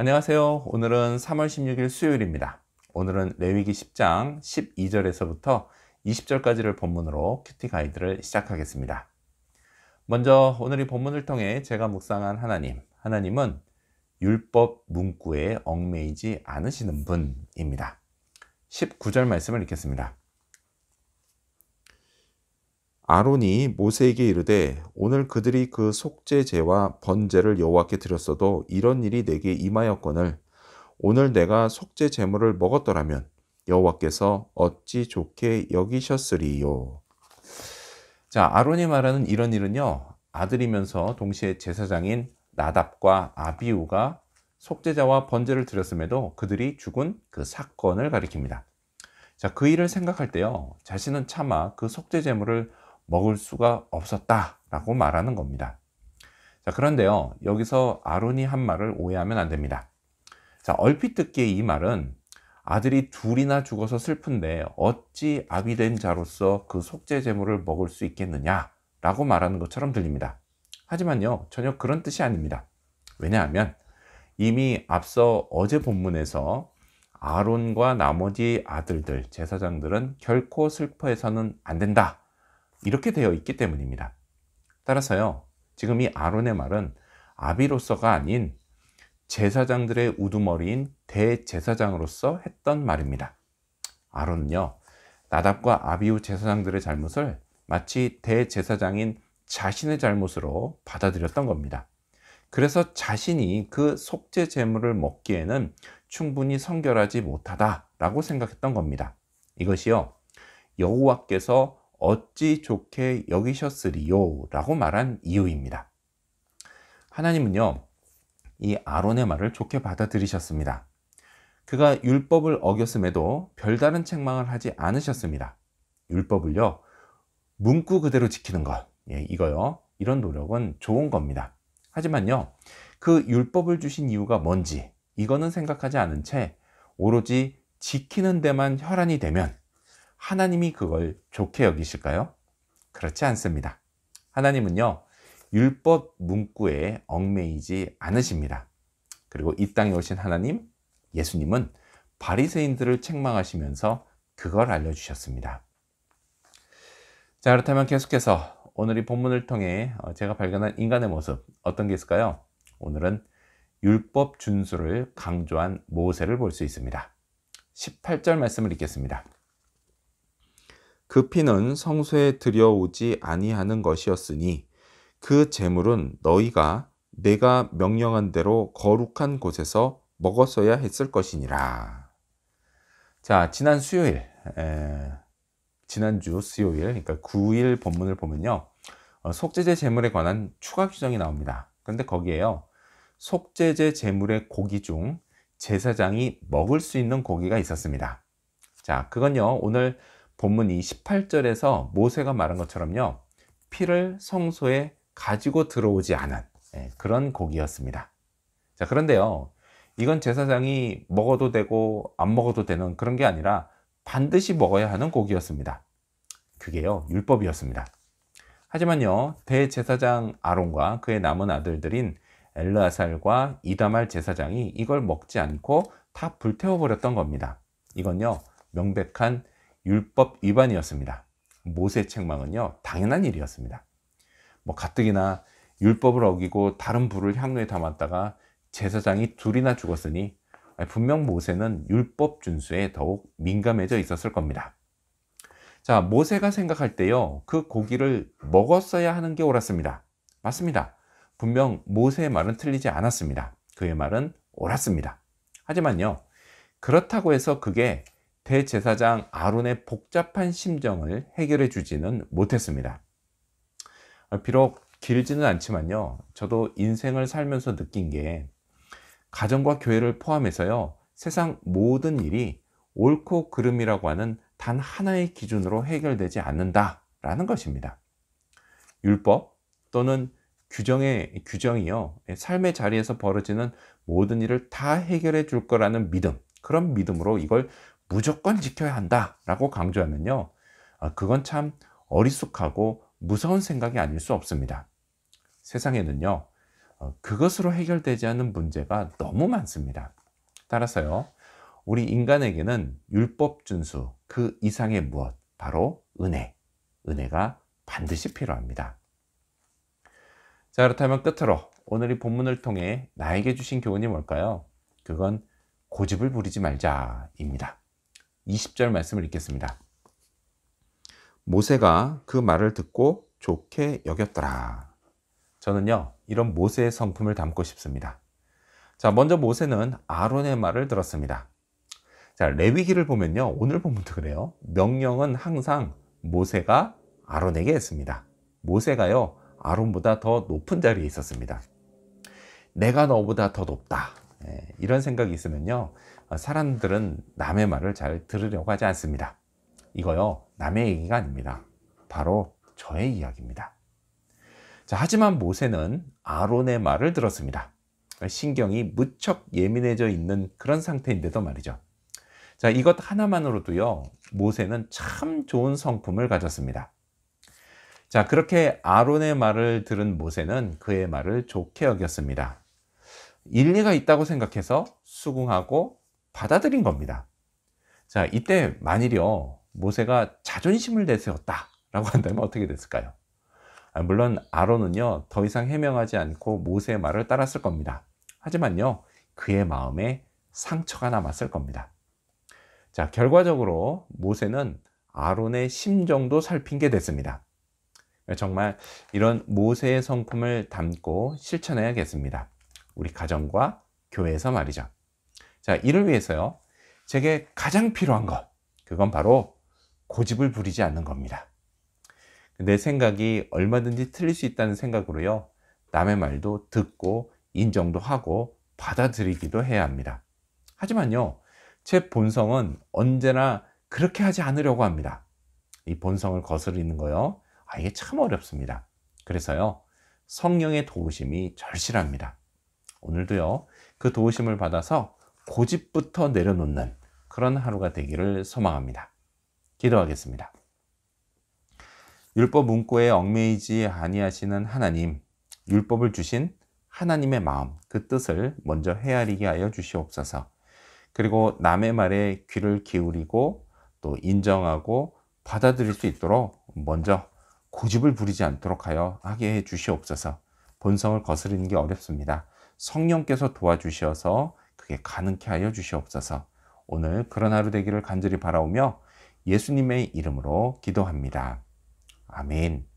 안녕하세요. 오늘은 3월 16일 수요일입니다. 오늘은 레위기 10장 12절에서부터 20절까지를 본문으로 큐티 가이드를 시작하겠습니다. 먼저 오늘 이 본문을 통해 제가 묵상한 하나님은 율법 문구에 얽매이지 않으시는 분입니다. 19절 말씀을 읽겠습니다. 아론이 모세에게 이르되 오늘 그들이 그 속죄제와 번제를 여호와께 드렸어도 이런 일이 내게 임하였거늘 오늘 내가 속죄 제물을 먹었더라면 여호와께서 어찌 좋게 여기셨으리요. 자, 아론이 말하는 이런 일은요, 아들이면서 동시에 제사장인 나답과 아비후가 속죄자와 번제를 드렸음에도 그들이 죽은 그 사건을 가리킵니다. 자, 그 일을 생각할 때요, 자신은 차마 그 속죄 제물을 먹을 수가 없었다라고 말하는 겁니다. 자, 그런데요, 여기서 아론이 한 말을 오해하면 안 됩니다. 자, 얼핏 듣기에 이 말은 아들이 둘이나 죽어서 슬픈데 어찌 아비된 자로서 그 속죄 제물을 먹을 수 있겠느냐라고 말하는 것처럼 들립니다. 하지만요, 전혀 그런 뜻이 아닙니다. 왜냐하면 이미 앞서 어제 본문에서 아론과 나머지 아들들, 제사장들은 결코 슬퍼해서는 안 된다, 이렇게 되어 있기 때문입니다. 따라서요, 지금 이 아론의 말은 아비로서가 아닌 제사장들의 우두머리인 대제사장으로서 했던 말입니다. 아론은요, 나답과 아비후 제사장들의 잘못을 마치 대제사장인 자신의 잘못으로 받아들였던 겁니다. 그래서 자신이 그 속죄 제물을 먹기에는 충분히 성결하지 못하다라고 생각했던 겁니다. 이것이요, 여호와께서 어찌 좋게 여기셨으리요 라고 말한 이유입니다. 하나님은요, 이 아론의 말을 좋게 받아들이셨습니다. 그가 율법을 어겼음에도 별다른 책망을 하지 않으셨습니다. 율법을요, 문구 그대로 지키는 것, 이거요, 이런 노력은 좋은 겁니다. 하지만요, 그 율법을 주신 이유가 뭔지 이거는 생각하지 않은 채 오로지 지키는 데만 혈안이 되면 하나님이 그걸 좋게 여기실까요? 그렇지 않습니다. 하나님은요, 율법 문구에 얽매이지 않으십니다. 그리고 이 땅에 오신 하나님, 예수님은 바리새인들을 책망하시면서 그걸 알려주셨습니다. 자, 그렇다면 계속해서 오늘 이 본문을 통해 제가 발견한 인간의 모습, 어떤 게 있을까요? 오늘은 율법 준수를 강조한 모세를 볼 수 있습니다. 18절 말씀을 읽겠습니다. 그 피는 성소에 들여오지 아니하는 것이었으니 그 제물은 너희가 내가 명령한 대로 거룩한 곳에서 먹었어야 했을 것이니라. 자, 지난주 수요일, 그러니까 9일 본문을 보면요, 속죄제 제물에 관한 추가 규정이 나옵니다. 그런데 거기에요, 속죄제 제물의 고기 중 제사장이 먹을 수 있는 고기가 있었습니다. 자, 그건요, 오늘 본문 이 18절에서 모세가 말한 것처럼요, 피를 성소에 가지고 들어오지 않은 그런 고기였습니다. 자, 그런데요, 이건 제사장이 먹어도 되고 안 먹어도 되는 그런 게 아니라 반드시 먹어야 하는 고기였습니다. 그게요, 율법이었습니다. 하지만요, 대제사장 아론과 그의 남은 아들들인 엘르아살과 이다말 제사장이 이걸 먹지 않고 다 불태워버렸던 겁니다. 이건요, 명백한 율법 위반이었습니다. 모세 책망은요, 당연한 일이었습니다. 가뜩이나 율법을 어기고 다른 불을 향로에 담았다가 제사장이 둘이나 죽었으니 분명 모세는 율법 준수에 더욱 민감해져 있었을 겁니다. 자, 모세가 생각할 때요, 그 고기를 먹었어야 하는 게 옳았습니다. 맞습니다. 분명 모세의 말은 틀리지 않았습니다. 그의 말은 옳았습니다. 하지만요, 그렇다고 해서 그게 대제사장 아론의 복잡한 심정을 해결해 주지는 못했습니다. 비록 길지는 않지만요, 저도 인생을 살면서 느낀 게 가정과 교회를 포함해서요, 세상 모든 일이 옳고 그름이라고 하는 단 하나의 기준으로 해결되지 않는다라는 것입니다. 율법 또는 규정이요, 삶의 자리에서 벌어지는 모든 일을 다 해결해 줄 거라는 믿음, 그런 믿음으로 이걸 무조건 지켜야 한다라고 강조하면요, 그건 참 어리숙하고 무서운 생각이 아닐 수 없습니다. 세상에는요, 그것으로 해결되지 않는 문제가 너무 많습니다. 따라서요, 우리 인간에게는 율법 준수 그 이상의 무엇, 바로 은혜가 반드시 필요합니다. 자, 그렇다면 끝으로 오늘 이 본문을 통해 나에게 주신 교훈이 뭘까요? 그건 고집을 부리지 말자입니다. 20절 말씀을 읽겠습니다. 모세가 그 말을 듣고 좋게 여겼더라. 저는요, 이런 모세의 성품을 담고 싶습니다. 자, 먼저 모세는 아론의 말을 들었습니다. 자, 레위기를 보면요, 오늘 본문도 그래요. 명령은 항상 모세가 아론에게 했습니다. 모세가요, 아론보다 더 높은 자리에 있었습니다. 내가 너보다 더 높다, 이런 생각이 있으면요, 사람들은 남의 말을 잘 들으려고 하지 않습니다. 이거요, 남의 얘기가 아닙니다. 바로 저의 이야기입니다. 자, 하지만 모세는 아론의 말을 들었습니다. 신경이 무척 예민해져 있는 그런 상태인데도 말이죠. 자, 이것 하나만으로도요, 모세는 참 좋은 성품을 가졌습니다. 자, 그렇게 아론의 말을 들은 모세는 그의 말을 좋게 여겼습니다. 일리가 있다고 생각해서 수긍하고 받아들인 겁니다. 자, 이때 만일요, 모세가 자존심을 내세웠다라고 한다면 어떻게 됐을까요? 물론 아론은요, 더 이상 해명하지 않고 모세의 말을 따랐을 겁니다. 하지만요, 그의 마음에 상처가 남았을 겁니다. 자, 결과적으로 모세는 아론의 심정도 살핀 게 됐습니다. 정말 이런 모세의 성품을 담고 실천해야겠습니다. 우리 가정과 교회에서 말이죠. 자, 이를 위해서요, 제게 가장 필요한 것, 그건 바로 고집을 부리지 않는 겁니다. 내 생각이 얼마든지 틀릴 수 있다는 생각으로요, 남의 말도 듣고 인정도 하고 받아들이기도 해야 합니다. 하지만요, 제 본성은 언제나 그렇게 하지 않으려고 합니다. 이 본성을 거스르는 거요, 이게 참 어렵습니다. 그래서요, 성령의 도우심이 절실합니다. 오늘도요, 그 도우심을 받아서 고집부터 내려놓는 그런 하루가 되기를 소망합니다. 기도하겠습니다. 율법 문구에 얽매이지 아니하시는 하나님, 율법을 주신 하나님의 마음, 그 뜻을 먼저 헤아리게 하여 주시옵소서. 그리고 남의 말에 귀를 기울이고 또 인정하고 받아들일 수 있도록 먼저 고집을 부리지 않도록 하게 해 주시옵소서. 본성을 거스르는 게 어렵습니다. 성령께서 도와주셔서 그게 가능케 하여 주시옵소서. 오늘 그런 하루 되기를 간절히 바라오며 예수님의 이름으로 기도합니다. 아멘.